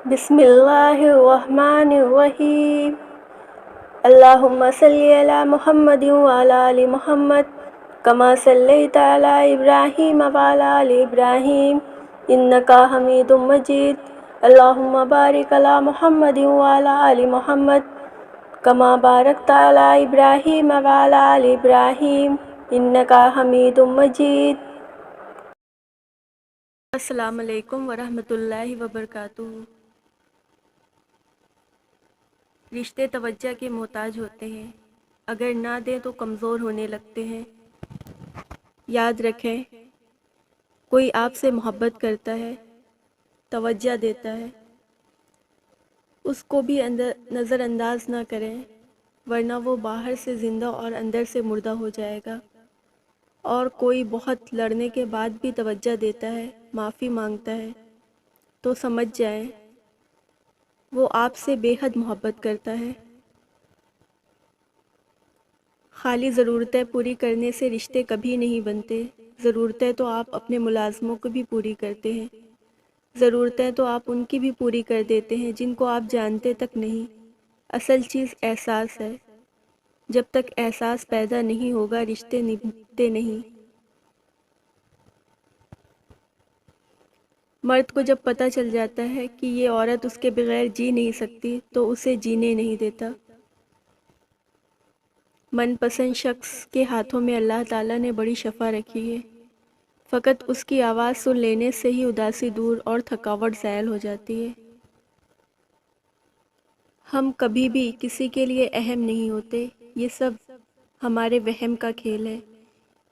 بسم اللہ الرحمن الرحیم اللہم صلی علی محمد وعلی آل محمد کما صلیت علی ابراہیم وعلی آل ابراہیم انکا حمید مجید اللہم بارک علی محمد وعلی آل محمد کما بارکت علی ابراہیم وعلی آل ابراہیم انکا حمید مجید۔ السلام علیکم ورحمۃ اللہ وبرکاتہ۔ رشتے توجہ کے محتاج ہوتے ہیں، اگر نہ دیں تو کمزور ہونے لگتے ہیں۔ یاد رکھیں، کوئی آپ سے محبت کرتا ہے، توجہ دیتا ہے، اس کو بھی نظر انداز نہ کریں، ورنہ وہ باہر سے زندہ اور اندر سے مردہ ہو جائے گا۔ اور کوئی بہت لڑنے کے بعد بھی توجہ دیتا ہے، معافی مانگتا ہے، تو سمجھ جائیں وہ آپ سے بے حد محبت کرتا ہے۔ خالی ضرورتیں پوری کرنے سے رشتے کبھی نہیں بنتے۔ ضرورتیں تو آپ اپنے ملازموں کو بھی پوری کرتے ہیں، ضرورتیں تو آپ ان کی بھی پوری کر دیتے ہیں جن کو آپ جانتے تک نہیں۔ اصل چیز احساس ہے، جب تک احساس پیدا نہیں ہوگا رشتے نبھتے نہیں۔ مرد کو جب پتہ چل جاتا ہے کہ یہ عورت اس کے بغیر جی نہیں سکتی تو اسے جینے نہیں دیتا۔ من پسند شخص کے ہاتھوں میں اللہ تعالیٰ نے بڑی شفا رکھی ہے، فقط اس کی آواز سن لینے سے ہی اداسی دور اور تھکاوٹ زائل ہو جاتی ہے۔ ہم کبھی بھی کسی کے لیے اہم نہیں ہوتے، یہ سب ہمارے وہم کا کھیل ہے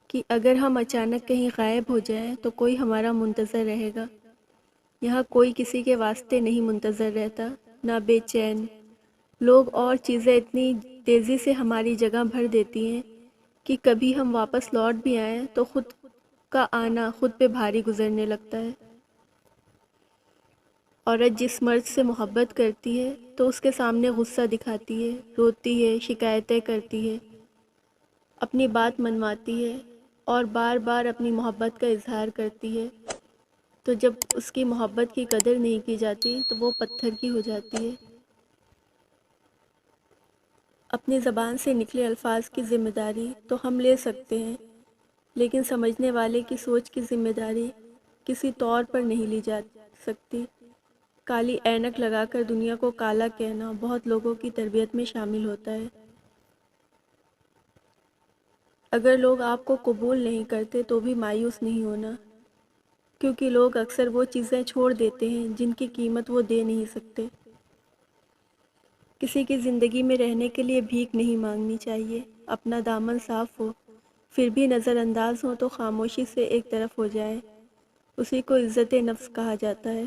کہ اگر ہم اچانک کہیں غائب ہو جائیں تو کوئی ہمارا منتظر رہے گا۔ یہاں کوئی کسی کے واسطے نہیں منتظر رہتا، نہ بے چین۔ لوگ اور چیزیں اتنی تیزی سے ہماری جگہ بھر دیتی ہیں کہ کبھی ہم واپس لوٹ بھی آئیں تو خود کا آنا خود پہ بھاری گزرنے لگتا ہے۔ عورت جس مرد سے محبت کرتی ہے تو اس کے سامنے غصہ دکھاتی ہے، روتی ہے، شکایتیں کرتی ہے، اپنی بات منواتی ہے اور بار بار اپنی محبت کا اظہار کرتی ہے، تو جب اس کی محبت کی قدر نہیں کی جاتی تو وہ پتھر کی ہو جاتی ہے۔ اپنی زبان سے نکلے الفاظ کی ذمہ داری تو ہم لے سکتے ہیں، لیکن سمجھنے والے کی سوچ کی ذمہ داری کسی طور پر نہیں لی جا سکتی۔ کالی اینک لگا کر دنیا کو کالا کہنا بہت لوگوں کی تربیت میں شامل ہوتا ہے۔ اگر لوگ آپ کو قبول نہیں کرتے تو بھی مایوس نہیں ہونا، کیونکہ لوگ اکثر وہ چیزیں چھوڑ دیتے ہیں جن کی قیمت وہ دے نہیں سکتے۔ کسی کی زندگی میں رہنے کے لیے بھیک نہیں مانگنی چاہیے۔ اپنا دامن صاف ہو، پھر بھی نظر انداز ہو تو خاموشی سے ایک طرف ہو جائے، اسی کو عزت نفس کہا جاتا ہے۔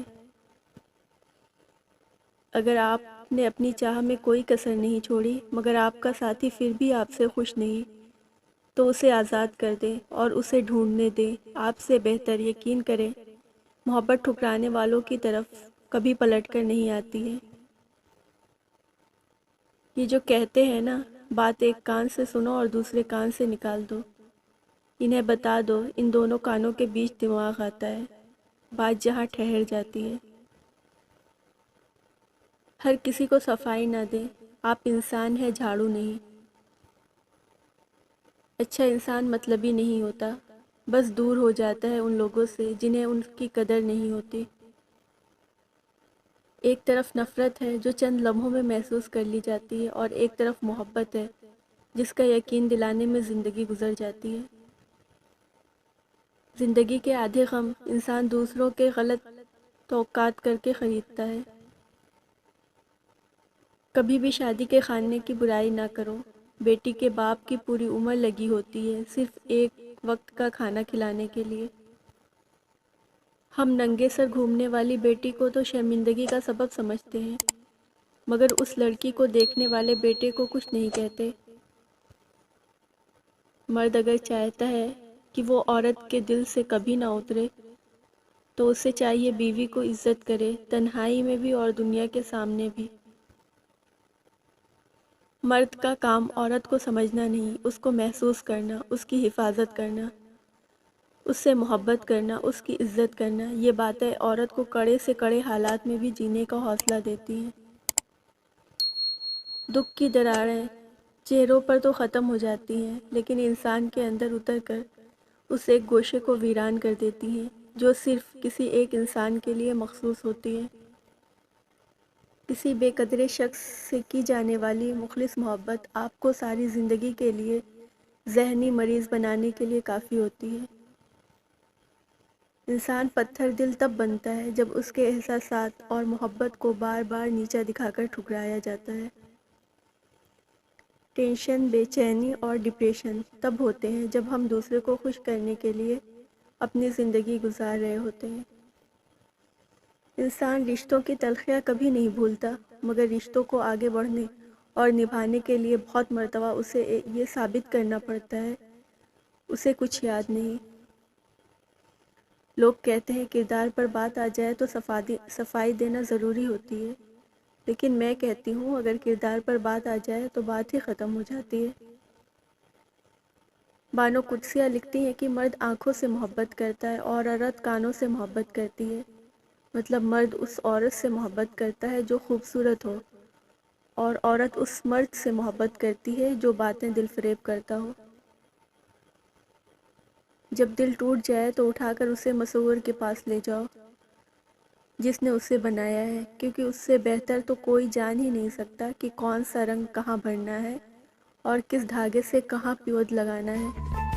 اگر آپ نے اپنی چاہ میں کوئی کسر نہیں چھوڑی مگر آپ کا ساتھی پھر بھی آپ سے خوش نہیں، تو اسے آزاد کر دیں اور اسے ڈھونڈنے دیں۔ آپ سے بہتر، یقین کریں، محبت ٹھکرانے والوں کی طرف کبھی پلٹ کر نہیں آتی ہے۔ یہ جو کہتے ہیں نا، بات ایک کان سے سنو اور دوسرے کان سے نکال دو، انہیں بتا دو ان دونوں کانوں کے بیچ دماغ آتا ہے، بات جہاں ٹھہر جاتی ہے۔ ہر کسی کو صفائی نہ دیں، آپ انسان ہیں، جھاڑو نہیں۔ اچھا انسان مطلبی نہیں ہوتا، بس دور ہو جاتا ہے ان لوگوں سے جنہیں ان کی قدر نہیں ہوتی۔ ایک طرف نفرت ہے جو چند لمحوں میں محسوس کر لی جاتی ہے، اور ایک طرف محبت ہے جس کا یقین دلانے میں زندگی گزر جاتی ہے۔ زندگی کے آدھے غم انسان دوسروں کے غلط توقعات کر کے خریدتا ہے۔ کبھی بھی شادی کے خانے کی برائی نہ کرو۔ بیٹی کے باپ کی پوری عمر لگی ہوتی ہے صرف ایک وقت کا کھانا کھلانے کے لیے۔ ہم ننگے سر گھومنے والی بیٹی کو تو شرمندگی کا سبب سمجھتے ہیں، مگر اس لڑکی کو دیکھنے والے بیٹے کو کچھ نہیں کہتے۔ مرد اگر چاہتا ہے کہ وہ عورت کے دل سے کبھی نہ اترے تو اسے چاہیے بیوی کو عزت کرے، تنہائی میں بھی اور دنیا کے سامنے بھی۔ مرد کا کام عورت کو سمجھنا نہیں، اس کو محسوس کرنا، اس کی حفاظت کرنا، اس سے محبت کرنا، اس کی عزت کرنا، یہ باتیں عورت کو کڑے سے کڑے حالات میں بھی جینے کا حوصلہ دیتی ہیں۔ دکھ کی دراڑیں چہروں پر تو ختم ہو جاتی ہیں، لیکن انسان کے اندر اتر کر اس ایک گوشے کو ویران کر دیتی ہیں جو صرف کسی ایک انسان کے لیے مخصوص ہوتی ہے۔ کسی بے قدرے شخص سے کی جانے والی مخلص محبت آپ کو ساری زندگی کے لیے ذہنی مریض بنانے کے لیے کافی ہوتی ہے۔ انسان پتھر دل تب بنتا ہے جب اس کے احساسات اور محبت کو بار بار نیچا دکھا کر ٹھکرایا جاتا ہے۔ ٹینشن، بے چینی اور ڈپریشن تب ہوتے ہیں جب ہم دوسرے کو خوش کرنے کے لیے اپنی زندگی گزار رہے ہوتے ہیں۔ انسان رشتوں کی تلخیاں کبھی نہیں بھولتا، مگر رشتوں کو آگے بڑھنے اور نبھانے کے لیے بہت مرتبہ اسے یہ ثابت کرنا پڑتا ہے اسے کچھ یاد نہیں۔ لوگ کہتے ہیں کردار پر بات آ جائے تو صفائی دینا ضروری ہوتی ہے، لیکن میں کہتی ہوں اگر کردار پر بات آ جائے تو بات ہی ختم ہو جاتی ہے۔ بانو قدسیہ لکھتی ہیں کہ مرد آنکھوں سے محبت کرتا ہے اور عورت کانوں سے محبت کرتی ہے۔ مطلب مرد اس عورت سے محبت کرتا ہے جو خوبصورت ہو، اور عورت اس مرد سے محبت کرتی ہے جو باتیں دل فریب کرتا ہو۔ جب دل ٹوٹ جائے تو اٹھا کر اسے مصور کے پاس لے جاؤ جس نے اسے بنایا ہے، کیونکہ اس سے بہتر تو کوئی جان ہی نہیں سکتا کہ کون سا رنگ کہاں بھرنا ہے اور کس دھاگے سے کہاں پیوند لگانا ہے۔